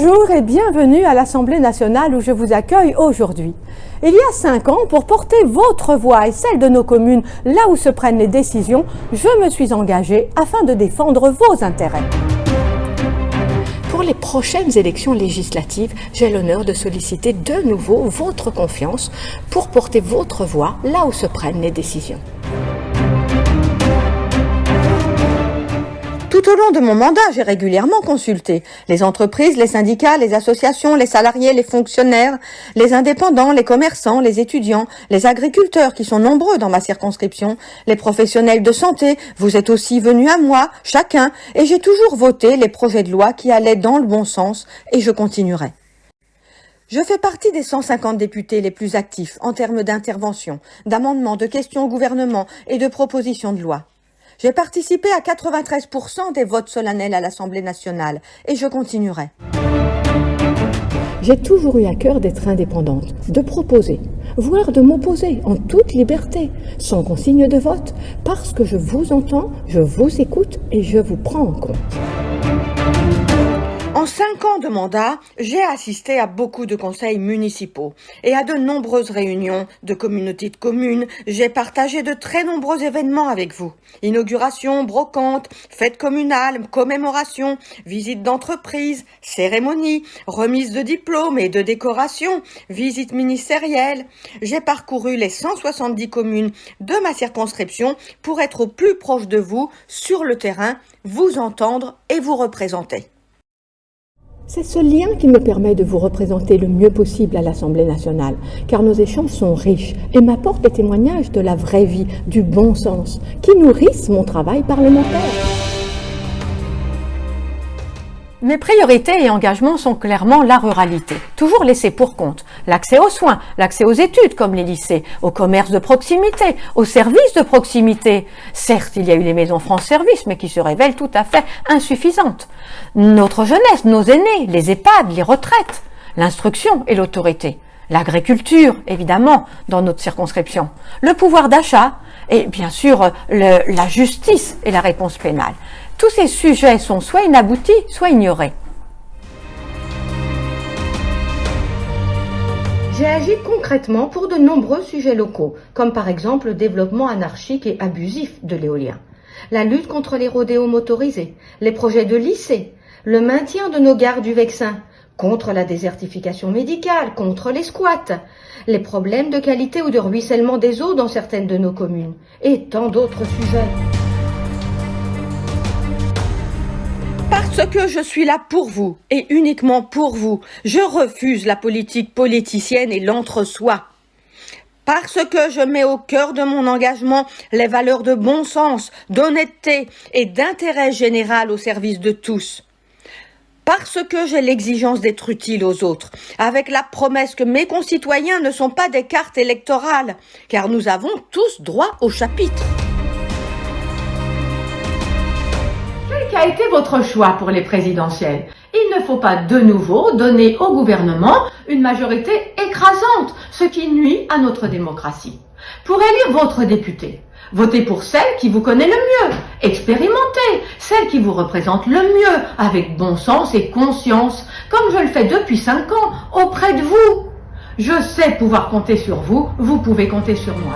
Bonjour et bienvenue à l'Assemblée nationale où je vous accueille aujourd'hui. Il y a 5 ans, pour porter votre voix et celle de nos communes là où se prennent les décisions, je me suis engagée afin de défendre vos intérêts. Pour les prochaines élections législatives, j'ai l'honneur de solliciter de nouveau votre confiance pour porter votre voix là où se prennent les décisions. Tout au long de mon mandat, j'ai régulièrement consulté les entreprises, les syndicats, les associations, les salariés, les fonctionnaires, les indépendants, les commerçants, les étudiants, les agriculteurs qui sont nombreux dans ma circonscription, les professionnels de santé. Vous êtes aussi venus à moi, chacun, et j'ai toujours voté les projets de loi qui allaient dans le bon sens et je continuerai. Je fais partie des 150 députés les plus actifs en termes d'intervention, d'amendements, de questions au gouvernement et de propositions de loi. J'ai participé à 93% des votes solennels à l'Assemblée nationale et je continuerai. J'ai toujours eu à cœur d'être indépendante, de proposer, voire de m'opposer en toute liberté, sans consigne de vote, parce que je vous entends, je vous écoute et je vous prends en compte. En 5 ans de mandat, j'ai assisté à beaucoup de conseils municipaux et à de nombreuses réunions de communautés de communes. J'ai partagé de très nombreux événements avec vous. Inaugurations, brocantes, fêtes communales, commémorations, visites d'entreprises, cérémonies, remises de diplômes et de décorations, visites ministérielles. J'ai parcouru les 170 communes de ma circonscription pour être au plus proche de vous, sur le terrain, vous entendre et vous représenter. C'est ce lien qui me permet de vous représenter le mieux possible à l'Assemblée nationale, car nos échanges sont riches et m'apportent des témoignages de la vraie vie, du bon sens, qui nourrissent mon travail parlementaire. Mes priorités et engagements sont clairement la ruralité, toujours laissée pour compte, l'accès aux soins, l'accès aux études comme les lycées, au commerce de proximité, aux services de proximité. Certes, il y a eu les maisons France Service, mais qui se révèlent tout à fait insuffisantes. Notre jeunesse, nos aînés, les EHPAD, les retraites, l'instruction et l'autorité. L'agriculture, évidemment, dans notre circonscription. Le pouvoir d'achat et bien sûr la justice et la réponse pénale. Tous ces sujets sont soit inaboutis, soit ignorés. J'ai agi concrètement pour de nombreux sujets locaux, comme par exemple le développement anarchique et abusif de l'éolien, la lutte contre les rodéos motorisés, les projets de lycées, le maintien de nos gares du Vexin, contre la désertification médicale, contre les squats, les problèmes de qualité ou de ruissellement des eaux dans certaines de nos communes, et tant d'autres sujets. Parce que je suis là pour vous, et uniquement pour vous, je refuse la politique politicienne et l'entre-soi. Parce que je mets au cœur de mon engagement les valeurs de bon sens, d'honnêteté et d'intérêt général au service de tous. Parce que j'ai l'exigence d'être utile aux autres, avec la promesse que mes concitoyens ne sont pas des cartes électorales, car nous avons tous droit au chapitre. Quel a été votre choix pour les présidentielles? Il ne faut pas de nouveau donner au gouvernement une majorité écrasante, ce qui nuit à notre démocratie. Pour élire votre député, votez pour celle qui vous connaît le mieux, expérimentez, celle qui vous représente le mieux, avec bon sens et conscience, comme je le fais depuis 5 ans, auprès de vous. Je sais pouvoir compter sur vous, vous pouvez compter sur moi.